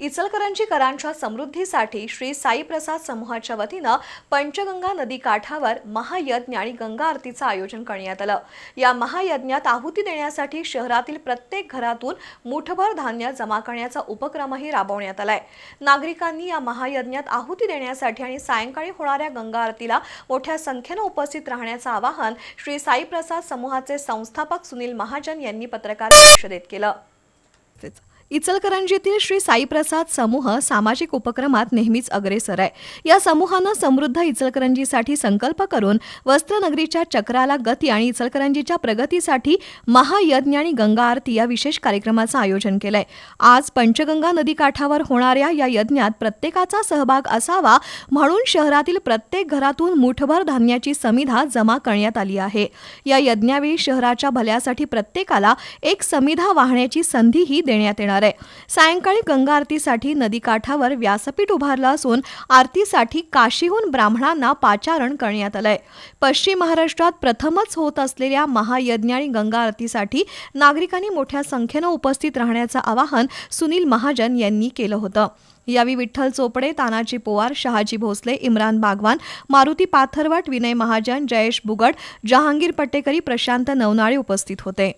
इचलकरंजीकरांच्या समृद्धीसाठी श्री साई प्रसाद समूहाच्या वतीनं पंचगंगा नदी काठावर महायज्ञ आणि गंगा आरतीचं आयोजन करण्यात आलं। या महायज्ञात आहुती देण्यासाठी शहरातील प्रत्येक घरातून मुठभर धान्य जमा करण्याचा उपक्रमही राबवण्यात आलाय। नागरिकांनी या महायज्ञात आहुती देण्यासाठी आणि सायंकाळी होणाऱ्या गंगा आरतीला मोठ्या संख्येने उपस्थित राहण्याचं आवाहन श्री साई प्रसाद समूहाचे संस्थापक सुनील महाजन यांनी पत्रकार परिषदेत केलं। इचलकरंजीतील श्री साई प्रसाद समूह सामाजिक उपक्रमात नेहमीच अग्रेसर आहे। या समूहानं समृद्ध इचलकरंजीसाठी संकल्प करून वस्त्रनगरीच्या चक्राला गती आणि इचलकरंजीच्या प्रगतीसाठी महायज्ञ आणि गंगा आरती या विशेष कार्यक्रमाचं आयोजन केलंय। आज पंचगंगा नदी काठावर होणाऱ्या या यज्ञात प्रत्येकाचा सहभाग असावा म्हणून शहरातील प्रत्येक घरातून मुठभर धान्याची समिधा जमा करण्यात आली आहे। या यज्ञावेळी शहराच्या भल्यासाठी प्रत्येकाला एक समिधा वाहण्याची संधीही देण्यात येणार। सायंकाळी गंगा आरतीसाठी नदीकाठावर व्यासपीठ उभारलं असून आरतीसाठी काशीहून ब्राह्मणांना पाचारण करण्यात आलंय। पश्चिम महाराष्ट्रात प्रथमच होत असलेल्या महायज्ञ आणि गंगा आरतीसाठी नागरिकांनी मोठ्या संख्येने उपस्थित राहण्याचं आवाहन सुनील महाजन यांनी केलं होतं। यावेळी विठ्ठल चोपडे, तानाजी पोवार, शहाजी भोसले, इम्रान बागवान, मारुती पाथरवट, विनय महाजन, जयेश बुगड, जहांगीर पट्टेकरी, प्रशांत नवनाळे उपस्थित होते।